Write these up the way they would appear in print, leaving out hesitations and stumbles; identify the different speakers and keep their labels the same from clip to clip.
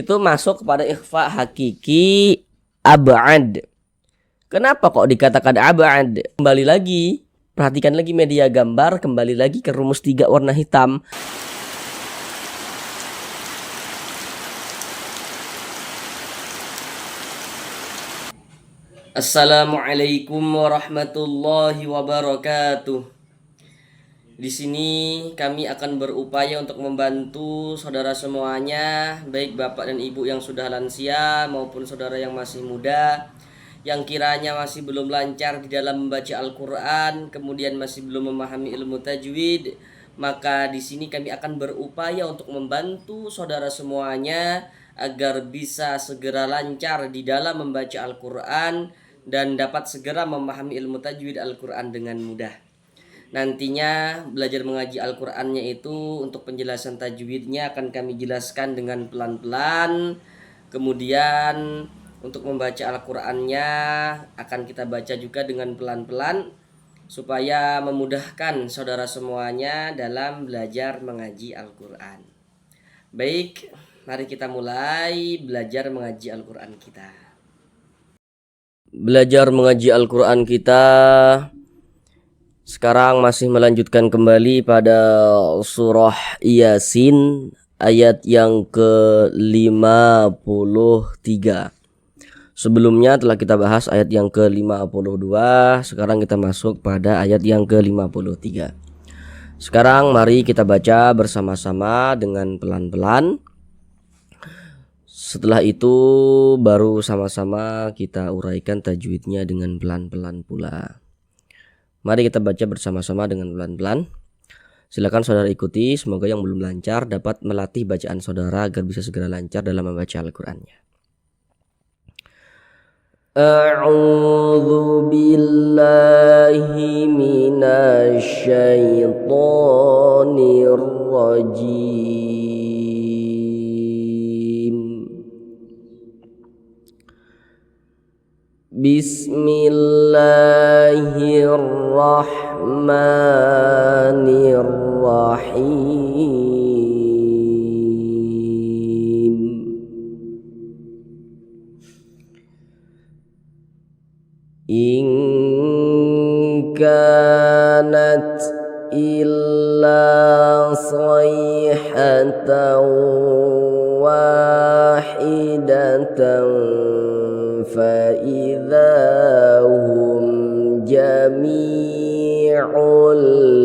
Speaker 1: itu masuk kepada ikhfa hakiki ab'ad. Kenapa kok dikatakan ab'ad? Kembali lagi, perhatikan lagi media gambar, kembali lagi ke rumus 3 warna hitam. Assalamualaikum warahmatullahi wabarakatuh. Di sini kami akan berupaya untuk membantu saudara semuanya, baik bapak dan ibu yang sudah lansia maupun saudara yang masih muda, yang kiranya masih belum lancar di dalam membaca Al-Quran, kemudian masih belum memahami ilmu tajwid. Maka di sini kami akan berupaya untuk membantu saudara semuanya agar bisa segera lancar di dalam membaca Al-Quran dan dapat segera memahami ilmu tajwid Al-Quran dengan mudah. Nantinya belajar mengaji Al-Qur'annya itu untuk penjelasan tajwidnya akan kami jelaskan dengan pelan-pelan. Kemudian untuk membaca Al-Qur'annya akan kita baca juga dengan pelan-pelan supaya memudahkan saudara semuanya dalam belajar mengaji Al-Qur'an. Baik, mari kita mulai belajar mengaji Al-Qur'an kita. Belajar mengaji Al-Qur'an kita sekarang masih melanjutkan kembali pada surah Yasin ayat yang ke-53. Sebelumnya telah kita bahas ayat yang ke-52, sekarang kita masuk pada ayat yang ke-53. Sekarang mari kita baca bersama-sama dengan pelan-pelan. Setelah itu baru sama-sama kita uraikan tajwidnya dengan pelan-pelan pula. Mari kita baca bersama-sama dengan pelan-pelan. Silakan saudara ikuti, semoga yang belum lancar dapat melatih bacaan saudara agar bisa segera lancar dalam membaca Al-Qur'annya. A'udzu billahi minasy syaithanir rajim. Bismillahirrahmanirrahim. In kanat illa sayhatan wahidatan فَإِذَا هُمْ جَمِيعٌ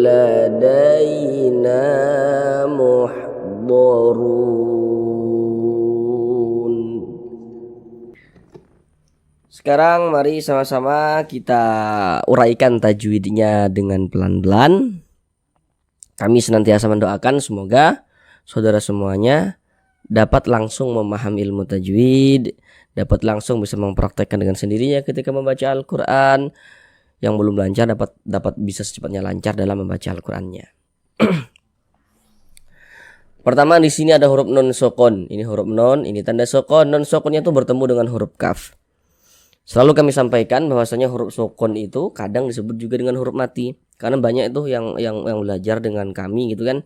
Speaker 1: لَدَيْنَا مُحْضَرُونَ. Sekarang mari sama-sama kita uraikan tajwidnya dengan pelan-pelan. Kami senantiasa mendoakan semoga saudara semuanya dapat langsung memahami ilmu tajwid, dapat langsung bisa mempraktekkan dengan sendirinya ketika membaca Al-Qur'an. Yang belum lancar dapat bisa secepatnya lancar dalam membaca Al-Qur'annya. Pertama di sini ada huruf nun sukun. Ini huruf nun, ini tanda sukun. Nun sukunnya itu bertemu dengan huruf kaf. Selalu kami sampaikan bahwasanya huruf sukun itu kadang disebut juga dengan huruf mati. Karena banyak itu yang belajar dengan kami gitu kan.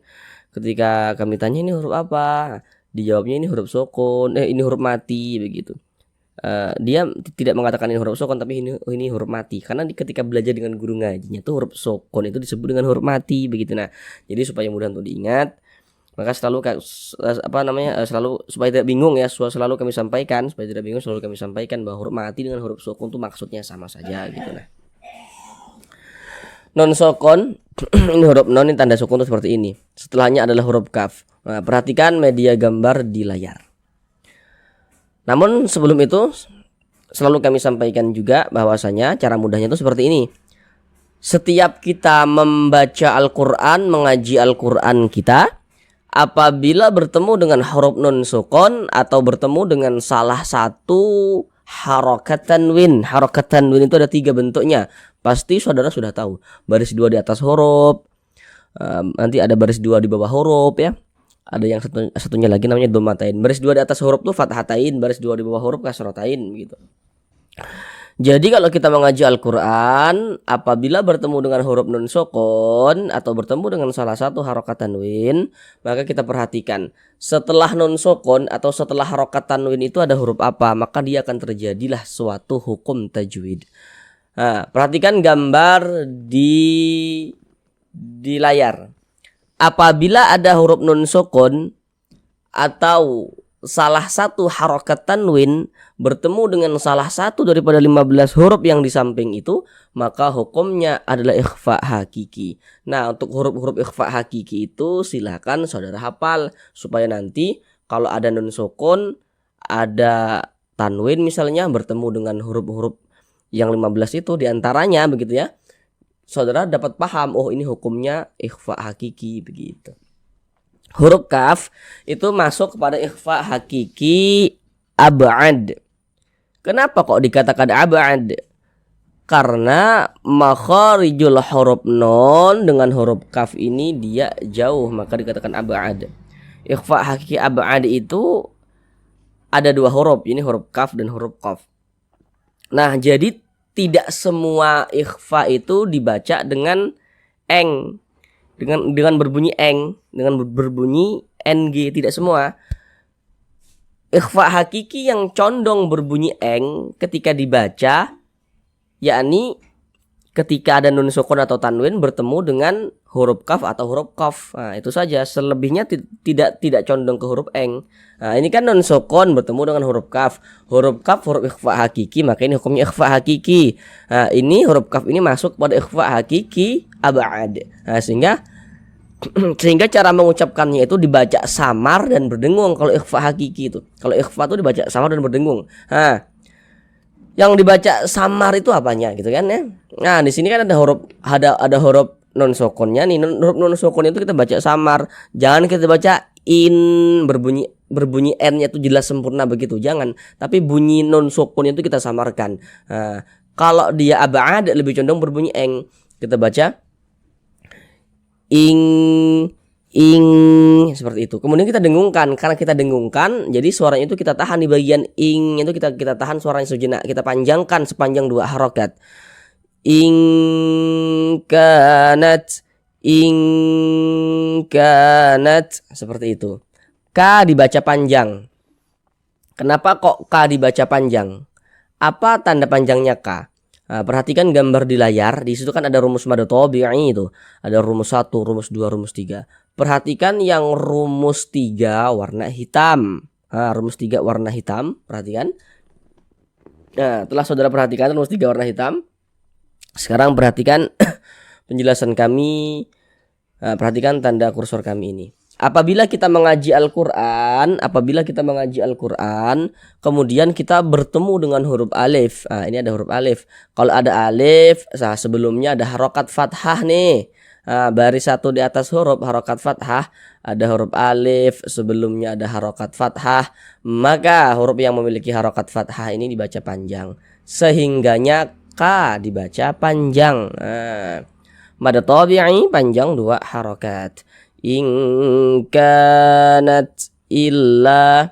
Speaker 1: Ketika kami tanya ini huruf apa? Dijawabnya ini huruf sukun, ini huruf mati begitu. Dia tidak mengatakan ini huruf sukun tapi ini huruf mati. Karena ketika belajar dengan guru ngajinya tuh huruf sukun itu disebut dengan huruf mati begitu. Nah, jadi supaya mudah untuk diingat, maka selalu selalu supaya tidak bingung ya, selalu kami sampaikan bahwa huruf mati dengan huruf sukun itu maksudnya sama saja gitu. Nah, non sukun ini huruf non, ini tanda sukun itu seperti ini. Setelahnya adalah huruf kaf. Nah, perhatikan media gambar di layar. Namun sebelum itu selalu kami sampaikan juga bahwasanya cara mudahnya itu seperti ini. Setiap kita membaca Al-Qur'an, mengaji Al-Qur'an kita, apabila bertemu dengan huruf nun sukun atau bertemu dengan salah satu harokat tanwin. Harokat tanwin itu ada 3 bentuknya. Pasti saudara sudah tahu. Baris 2 di atas huruf, nanti ada baris 2 di bawah huruf ya. Ada yang satunya lagi namanya dhammatain. Baris 2 di atas huruf tuh fathatain, baris 2 di bawah huruf kasratain gitu. Jadi kalau kita mengaji Al-Quran, apabila bertemu dengan huruf nun sukun atau bertemu dengan salah satu harokat tanwin, maka kita perhatikan setelah nun sukun atau setelah harokat tanwin itu ada huruf apa, maka dia akan terjadilah suatu hukum tajwid. Nah, perhatikan gambar di layar. Apabila ada huruf nun sukun atau salah satu harokat tanwin bertemu dengan salah satu daripada 15 huruf yang di samping itu, maka hukumnya adalah ikhfa hakiki. Nah, untuk huruf-huruf ikhfa hakiki itu silakan saudara hafal supaya nanti kalau ada nun sukun, ada tanwin misalnya bertemu dengan huruf-huruf yang 15 itu diantaranya begitu ya, saudara dapat paham, oh ini hukumnya ikhfa hakiki begitu. Huruf kaf itu masuk kepada ikhfa hakiki ab'ad. Kenapa kok dikatakan ab'ad? Karena makharijul huruf nun dengan huruf kaf ini dia jauh, maka dikatakan ab'ad. Ikhfa hakiki ab'ad itu ada dua huruf, ini huruf kaf dan huruf qaf. Nah, jadi tidak semua ikhfa itu dibaca dengan eng. Dengan berbunyi eng, dengan berbunyi ng, tidak semua. Ikhfa hakiki yang condong berbunyi eng ketika dibaca, yakni ketika ada nun sukun atau tanwin bertemu dengan huruf kaf atau huruf qaf. Nah, itu saja, selebihnya tidak condong ke huruf eng. Nah, ini kan nun sukun bertemu dengan huruf kaf. Huruf kaf huruf ikhfa hakiki, maka ini hukumnya ikhfa hakiki. Nah, ini huruf kaf ini masuk pada ikhfa hakiki ab'ad. Nah, sehingga cara mengucapkannya itu dibaca samar dan berdengung kalau ikhfa hakiki itu. Kalau ikhfa itu dibaca samar dan berdengung. Nah, yang dibaca samar itu apanya gitu kan ya. Nah, di sini kan ada huruf nun sukunnya nih. Huruf nun sukun itu kita baca samar. Jangan kita baca in berbunyi n-nya itu jelas sempurna begitu, jangan. Tapi bunyi nun sukun itu kita samarkan. Nah, kalau dia ab'ad lebih condong berbunyi eng. Kita baca ing seperti itu. Kemudian kita dengungkan, karena kita dengungkan jadi suaranya itu kita tahan di bagian ing itu, kita tahan suaranya sejenak, kita panjangkan sepanjang dua harokat. Ing kanat seperti itu. K dibaca panjang. Kenapa kok K dibaca panjang? Apa tanda panjangnya K? Nah, perhatikan gambar di layar. Di situ kan ada rumus mad tabi'i itu. Ada rumus 1, rumus 2, rumus 3. Perhatikan yang rumus 3 warna hitam. Nah, rumus 3 warna hitam, perhatikan. Nah, telah saudara perhatikan rumus 3 warna hitam. Sekarang perhatikan penjelasan kami. Nah, perhatikan tanda kursor kami ini. Apabila kita mengaji Al-Quran, kemudian kita bertemu dengan huruf alif. Nah, ini ada huruf alif. Kalau ada alif, sebelumnya ada harokat fathah nih. Nah, baris satu di atas huruf harokat fathah, ada huruf alif, sebelumnya ada harokat fathah. Maka huruf yang memiliki harokat fathah ini dibaca panjang. Sehingganya K dibaca panjang. Nah, mad tabi'i panjang 2 harokat. In kanat illa,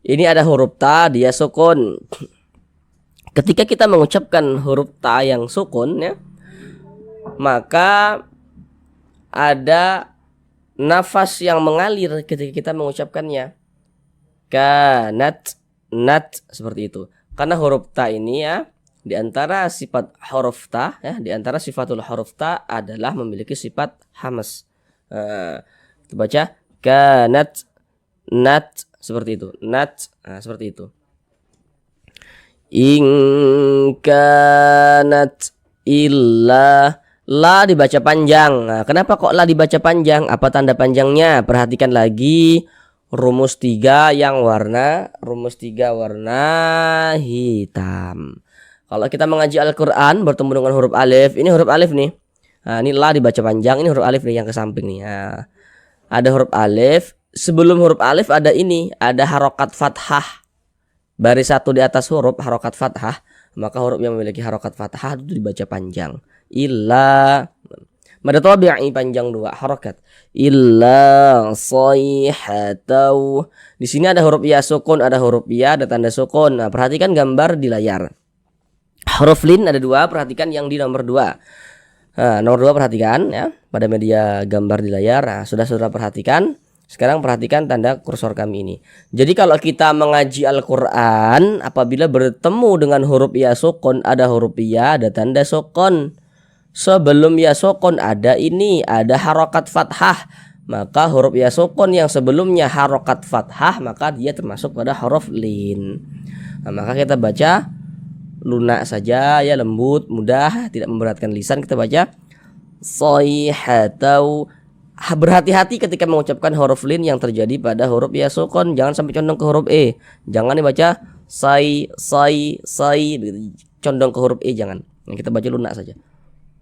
Speaker 1: ini ada huruf ta, dia sukun. Ketika kita mengucapkan huruf ta yang sukun ya, maka ada nafas yang mengalir ketika kita mengucapkannya. Kanat, nat, seperti itu. Karena huruf ta ini ya, di antara sifat huruf ta ya, di antara sifatul huruf ta adalah memiliki sifat hamas. Kita baca kanat, nat, seperti itu. Nat, seperti itu. In kanat illa, la dibaca panjang. Nah, kenapa kok la dibaca panjang? Apa tanda panjangnya? Perhatikan lagi rumus 3 yang warna hitam. Kalau kita mengaji Al-Quran bertemu dengan huruf alif, ini huruf alif nih. Nah, ini la dibaca panjang, ini huruf alif nih yang ke samping nih. Nah, ada huruf alif, sebelum huruf alif ada ini, ada harokat fathah. Baris satu di atas huruf harokat fathah, maka huruf yang memiliki harokat fathah itu dibaca panjang. Illa, mad tabi'i panjang 2 harokat. Illa sayhatau. Di sini ada huruf ya sukun, ada huruf ya, ada tanda sukun. Nah, perhatikan gambar di layar. Huruf lin ada dua, perhatikan yang di nomor 2. Nah, nomor 2 perhatikan ya pada media gambar di layar. Nah, sudah saudara perhatikan. Sekarang perhatikan tanda kursor kami ini. Jadi kalau kita mengaji Al-Quran, apabila bertemu dengan huruf ya sukun, ada huruf ya, ada tanda sukun. Sebelum ya sukun ada harokat fathah. Maka huruf ya sukun yang sebelumnya harokat fathah, maka dia termasuk pada huruf lin. Nah, maka kita baca lunak saja ya, lembut, mudah, tidak memberatkan lisan. Kita baca sayhatau. Berhati-hati ketika mengucapkan huruf lin yang terjadi pada huruf ya sukun. Jangan sampai condong ke huruf e. Jangan dibaca say condong ke huruf e, jangan. Nah, kita baca lunak saja.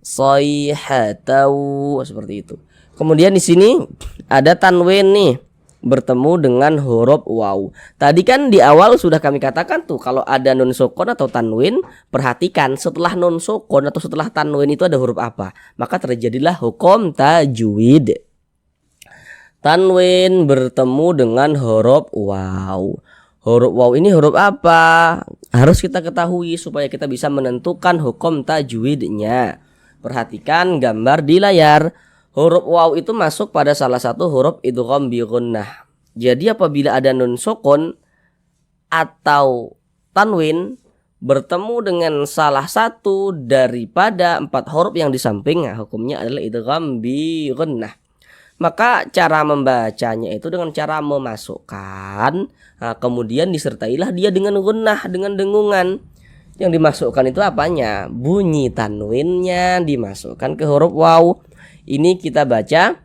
Speaker 1: Sayhatau, seperti itu. Kemudian di sini ada tanwin nih, bertemu dengan huruf waw. Tadi kan di awal sudah kami katakan tuh, kalau ada nun sukun atau tanwin, perhatikan setelah nun sukun atau setelah tanwin itu ada huruf apa, maka terjadilah hukum tajwid. Tanwin bertemu dengan huruf waw. Huruf waw ini huruf apa? Harus kita ketahui supaya kita bisa menentukan hukum tajwidnya. Perhatikan gambar di layar. Huruf waw itu masuk pada salah satu huruf idgham bi gunnah. Jadi apabila ada nun sukun atau tanwin bertemu dengan salah satu daripada 4 huruf yang di samping, hukumnya adalah idgham bi gunnah. Maka cara membacanya itu dengan cara memasukkan, kemudian disertailah dia dengan gunnah, dengan dengungan. Yang dimasukkan itu apanya? Bunyi tanwinnya dimasukkan ke huruf waw. Ini kita baca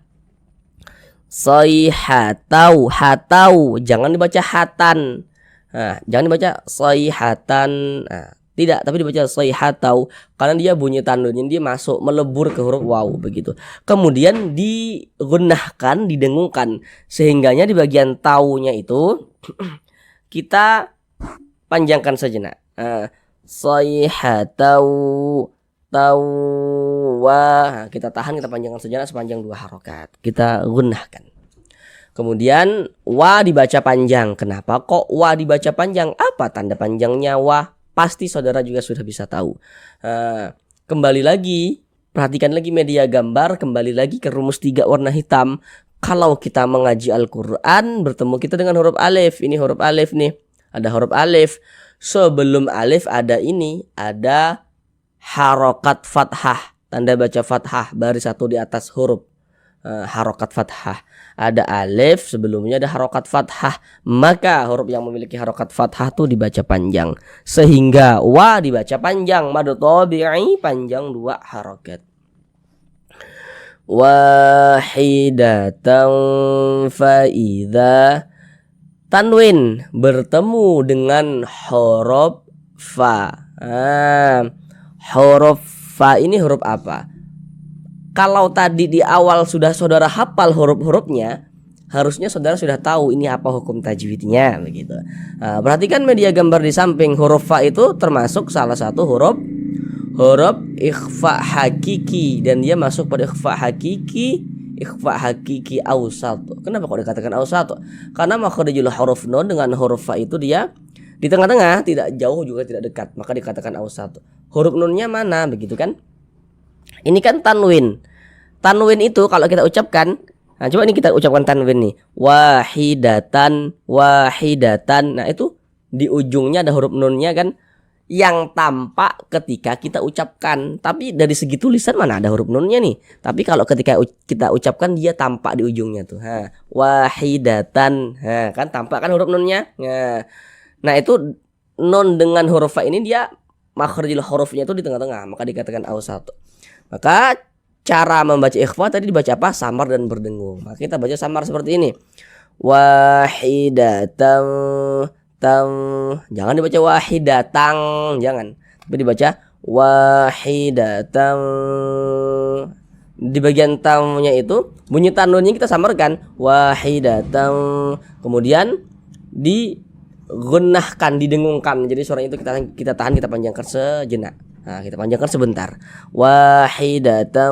Speaker 1: sayhatau, hatau, jangan dibaca hatan. Nah, jangan dibaca sayhatan. Nah, tidak, tapi dibaca sayhatau karena dia bunyi tanwinnya dia masuk melebur ke huruf waw begitu. Kemudian digunnahkan, didengungkan, sehingganya di bagian taunya itu kita panjangkan sejenak. Sayhatau, tawa, kita tahan, kita panjangkan sejenak sepanjang 2 harokat. Kita gunnahkan. Kemudian wa dibaca panjang. Kenapa kok wa dibaca panjang? Apa tanda panjangnya wa? Pasti saudara juga sudah bisa tahu. Kembali lagi, perhatikan lagi media gambar, kembali lagi ke rumus 3 warna hitam. Kalau kita mengaji Al-Quran, bertemu kita dengan huruf alif. Ini huruf alif nih. Ada huruf alif. Sebelum alif ada harokat fathah, tanda baca fathah, baris 1 di atas huruf harokat fathah. Ada alif, sebelumnya ada harokat fathah, maka huruf yang memiliki harokat fathah itu dibaca panjang. Sehingga wa dibaca panjang, mad tabi'i panjang 2 harokat. Wahidatan faidha, tanwin bertemu dengan huruf fa. Huruf fa ini huruf apa? Kalau tadi di awal sudah saudara hafal huruf-hurufnya, harusnya saudara sudah tahu ini apa hukum tajwidnya begitu. Perhatikan media gambar di samping, huruf fa itu termasuk salah satu huruf ikhfa hakiki, dan dia masuk pada ikhfa hakiki awsat. Kenapa kok dikatakan awsat? Karena makhrijul huruf nun dengan huruf fa itu dia di tengah-tengah, tidak jauh juga tidak dekat, maka dikatakan awsat. Huruf nunnya mana begitu kan? Ini kan tanwin. Tanwin itu kalau kita ucapkan, nah coba ini kita ucapkan tanwin nih. Wahidatan. Nah itu di ujungnya ada huruf nunnya kan, yang tampak ketika kita ucapkan. Tapi dari segi tulisan mana ada huruf nunnya nih. Tapi kalau ketika kita ucapkan dia tampak di ujungnya tuh. Wahidatan. Kan tampak kan huruf nunnya. Nah itu nun dengan huruf fa ini dia makhrijul hurufnya itu di tengah-tengah, maka dikatakan awsat. Maka cara membaca ikhfa tadi dibaca apa? Samar dan berdengung. Maka kita baca samar seperti ini. Wahidatan, jangan dibaca wahidatang, jangan. Tapi dibaca wahidatan. Di bagian tamunya itu bunyi tanwinnya kita samarkan wahidatan. Kemudian digunnahkan, didengungkan. Jadi suara itu kita tahan, kita panjangkan sejenak. Nah, kita panjangkan sebentar. Wahidatan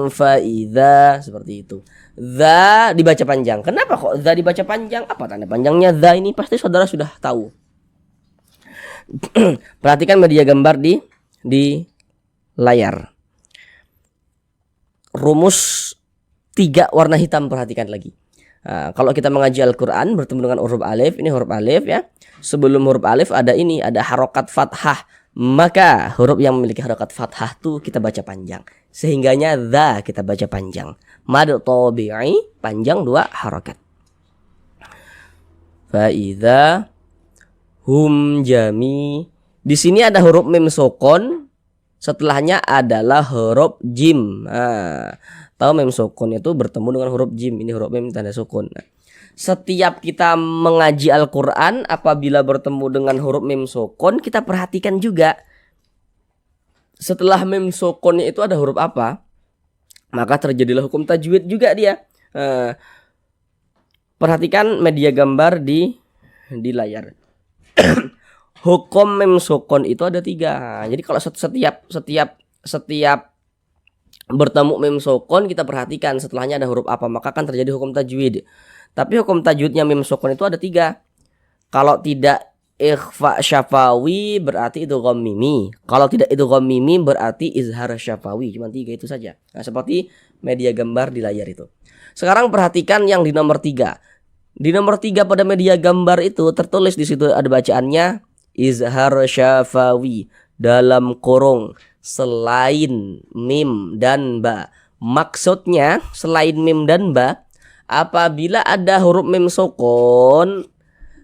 Speaker 1: faidha, seperti itu. Dza dibaca panjang. Kenapa kok dza dibaca panjang? Apa tanda panjangnya dza ini? Pasti saudara sudah tahu. Perhatikan media gambar di di layar. Rumus 3 warna hitam, perhatikan lagi. Kalau kita mengaji Al-Quran bertemu dengan huruf alif, ini huruf alif ya. Sebelum huruf alif ada harokat fathah. Maka huruf yang memiliki harokat fathah tuh kita baca panjang. Sehingganya dha kita baca panjang. Mad tabi'i panjang 2 harokat. Fa'idha hum jami. Di sini ada huruf mim sukun. Setelahnya adalah huruf jim. Tahu mim sukun itu bertemu dengan huruf jim. Ini huruf mim tanda sukun. Setiap kita mengaji Al-Quran, apabila bertemu dengan huruf mim sukun, kita perhatikan juga setelah mim sukunnya itu ada huruf apa, maka terjadilah hukum tajwid juga dia. Perhatikan media gambar di layar. Hukum mim sukun itu ada 3. Jadi kalau setiap bertemu mim sukun, kita perhatikan setelahnya ada huruf apa, maka akan terjadi hukum tajwid. Tapi hukum tajwidnya mim sukun itu ada 3. Kalau tidak ikhfa syafawi berarti idgham mimi. Kalau tidak idgham mimi berarti izhar syafawi. Cuma 3 itu saja. Nah, seperti media gambar di layar itu. Sekarang perhatikan yang di nomor 3. Di nomor 3 pada media gambar itu tertulis di situ ada bacaannya izhar syafawi dalam kurung selain mim dan ba. Maksudnya selain mim dan ba, apabila ada huruf mim sukun,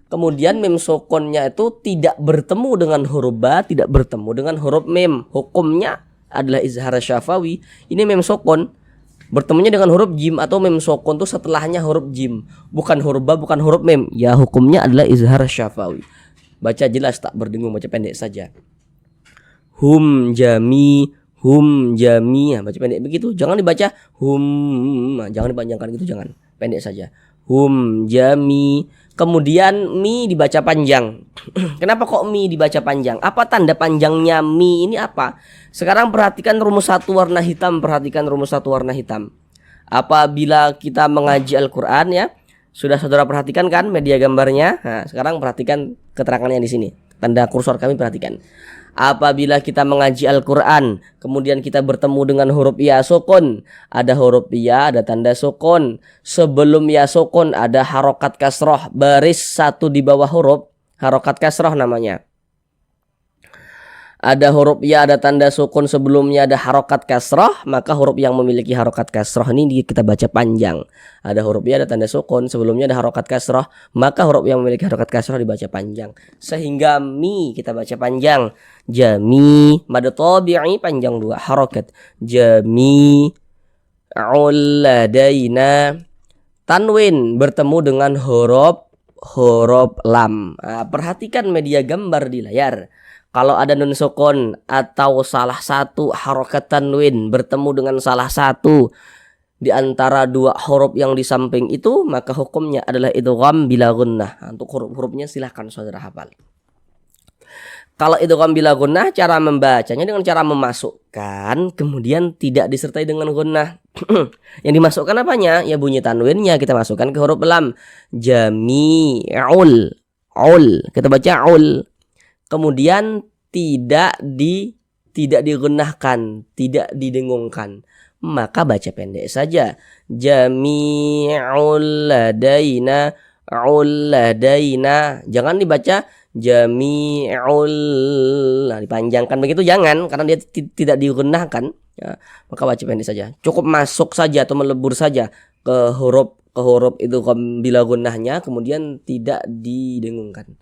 Speaker 1: kemudian mim sukunnya itu tidak bertemu dengan huruf ba, tidak bertemu dengan huruf mim, hukumnya adalah izhar syafawi. Ini mim sukun bertemunya dengan huruf jim, atau mim sukun itu setelahnya huruf jim, bukan huruf ba, bukan huruf mim, ya hukumnya adalah izhar syafawi. Baca jelas, tak berdengung, baca pendek saja. Hum jami, ya, baca pendek begitu. Jangan dibaca hum, jangan dipanjangkan gitu, jangan. Pendek saja. Hum jami. Kemudian mi dibaca panjang. Kenapa kok mi dibaca panjang? Apa tanda panjangnya mi ini apa? Sekarang perhatikan rumus 1 warna hitam. Perhatikan rumus 1 warna hitam. Apabila kita mengaji Al-Quran ya, sudah saudara perhatikan kan media gambarnya. Nah, sekarang perhatikan keterangannya di sini. Tanda kursor kami perhatikan. Apabila kita mengaji Al-Quran, kemudian kita bertemu dengan huruf ya sukun, ada huruf ya, ada tanda sukun. Sebelum ya sukun ada harokat kasroh, baris 1 di bawah huruf, harokat kasroh namanya. Ada huruf ya, ada tanda sukun, sebelumnya ada harokat kasroh, maka huruf yang memiliki harokat kasroh ini kita baca panjang. Ada huruf ya, ada tanda sukun, sebelumnya ada harokat kasroh, maka huruf yang memiliki harokat kasroh dibaca panjang. Sehingga mi kita baca panjang. Jami, mad tabi'i panjang 2 harokat. Jami ladaina. Tanwin bertemu dengan huruf lam. Perhatikan media gambar di layar. Kalau ada nun sukun atau salah satu harokat tanwin bertemu dengan salah satu di antara 2 huruf yang di samping itu, maka hukumnya adalah idgham bila gunnah. Untuk huruf-hurufnya silahkan saudara hafal. Kalau idgham bila gunnah, cara membacanya dengan cara memasukkan kemudian tidak disertai dengan gunnah. Yang dimasukkan apanya? Ya bunyi tanwinnya kita masukkan ke huruf lam. Jami'ul, kita baca ul. Kemudian tidak digunakan, tidak didengungkan, maka baca pendek saja. Jami'ul ladaina, jangan dibaca jami'ul, dipanjangkan begitu jangan, karena dia tidak digunakan ya, maka baca pendek saja. Cukup masuk saja atau melebur saja ke huruf itu bila gunnahnya, kemudian tidak didengungkan.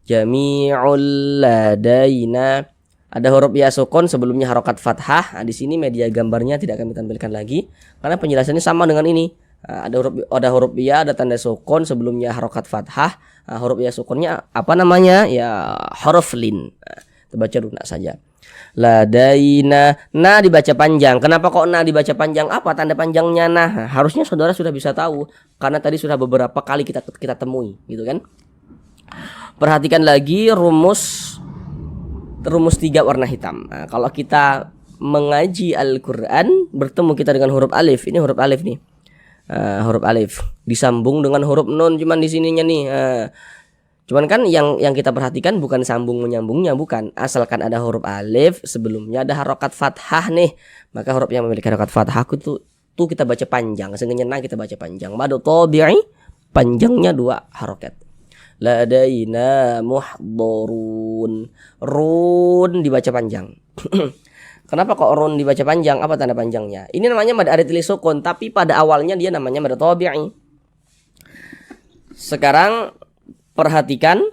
Speaker 1: Jami'ul ladaina. Ada huruf ya sukun, sebelumnya harokat fathah. Nah, di sini media gambarnya tidak kami tampilkan lagi karena penjelasannya sama dengan ini. Ada huruf ya, ada tanda sukun, sebelumnya harokat fathah. Huruf ya sukunnya apa namanya? Ya huruf lin. Terbaca lunak saja. Ladaina, na dibaca panjang. Kenapa kok na dibaca panjang? Apa tanda panjangnya nah? Harusnya saudara sudah bisa tahu karena tadi sudah beberapa kali kita temui, gitu kan? Perhatikan lagi rumus 3 warna hitam. Nah, kalau kita mengaji Al-Quran bertemu kita dengan huruf alif. Ini huruf alif nih. Huruf alif disambung dengan huruf nun, cuman di sininya nih. Cuman kan yang kita perhatikan bukan sambung menyambungnya, bukan. Asalkan ada huruf alif sebelumnya ada harokat fathah nih, maka huruf yang memiliki harokat fathah itu tuh kita baca panjang, sengenyenang kita baca panjang. Madu tabi'i panjangnya 2 harokat. Ladaina muhdharun. Run dibaca panjang. Kenapa kok run dibaca panjang? Apa tanda panjangnya? Ini namanya mad arid li sukun, tapi pada awalnya dia namanya mad tabi'i. Sekarang perhatikan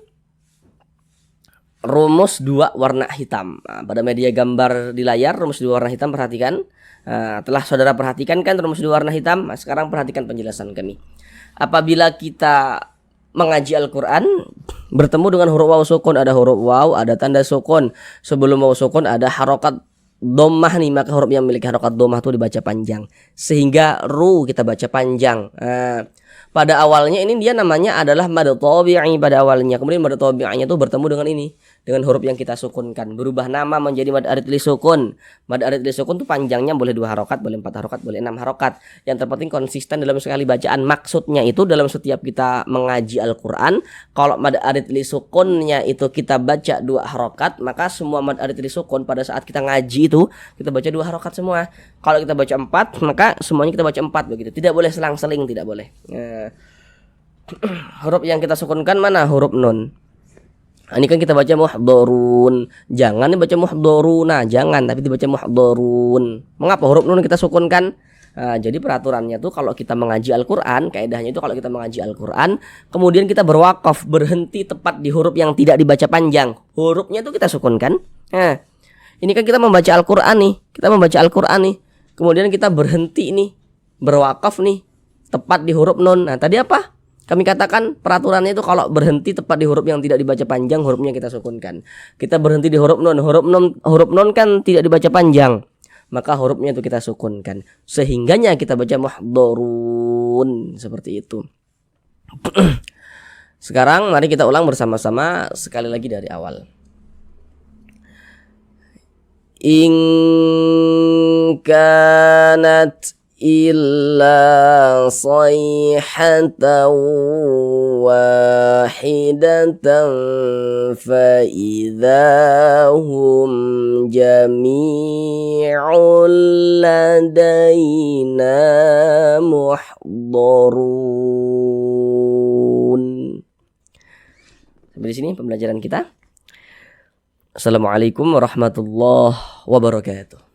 Speaker 1: rumus 2 warna hitam. Nah, pada media gambar di layar rumus 2 warna hitam, perhatikan. Nah, telah saudara perhatikan kan rumus 2 warna hitam? Nah, sekarang perhatikan penjelasan kami. Apabila kita mengaji Al-Quran, bertemu dengan huruf waw sukun, ada huruf waw, ada tanda sukun. Sebelum waw sukun ada harokat dhammah nih, maka huruf yang memiliki harokat dhammah itu dibaca panjang. Sehingga ru kita baca panjang. Pada awalnya ini dia namanya adalah mad tabi'i pada awalnya. Kemudian mad tabi'inya itu bertemu dengan ini, dengan huruf yang kita sukunkan, berubah nama menjadi mad arid li sukun. Mad arid li sukun itu panjangnya boleh 2 harokat, boleh 4 harokat, boleh 6 harokat. Yang terpenting konsisten dalam sekali bacaan. Maksudnya itu dalam setiap kita mengaji Al-Quran, kalau mad arid li sukunnya itu kita baca 2 harokat, maka semua mad arid li sukun pada saat kita ngaji itu kita baca 2 harokat semua. Kalau kita baca 4, maka semuanya kita baca 4 begitu. Tidak boleh selang-seling, tidak boleh. Huruf yang kita sukunkan mana? Huruf nun. Ini kan kita baca muhdharun. Jangan dibaca muhdharuna, jangan, tapi dibaca muhdharun. Mengapa huruf nun kita sukunkan? Jadi peraturannya tuh kalau kita mengaji Al-Quran, kaidahnya itu kalau kita mengaji Al-Quran, kemudian kita berwakaf, berhenti tepat di huruf yang tidak dibaca panjang, hurufnya tuh kita sukunkan. Ini kan kita membaca Al-Quran nih, kemudian kita berhenti nih, berwakaf nih, tepat di huruf nun. Nah tadi apa? Kami katakan peraturannya itu kalau berhenti tepat di huruf yang tidak dibaca panjang, hurufnya kita sukunkan. Kita berhenti di huruf nun kan tidak dibaca panjang, maka hurufnya itu kita sukunkan. Sehingganya kita baca muhdharun seperti itu. Sekarang mari kita ulang bersama-sama sekali lagi dari awal. In kanat illa sayhatan wahidatan fa idahum jami'un ladaina muhdharun. Sampai di sini pembelajaran kita. Assalamualaikum warahmatullahi wabarakatuh.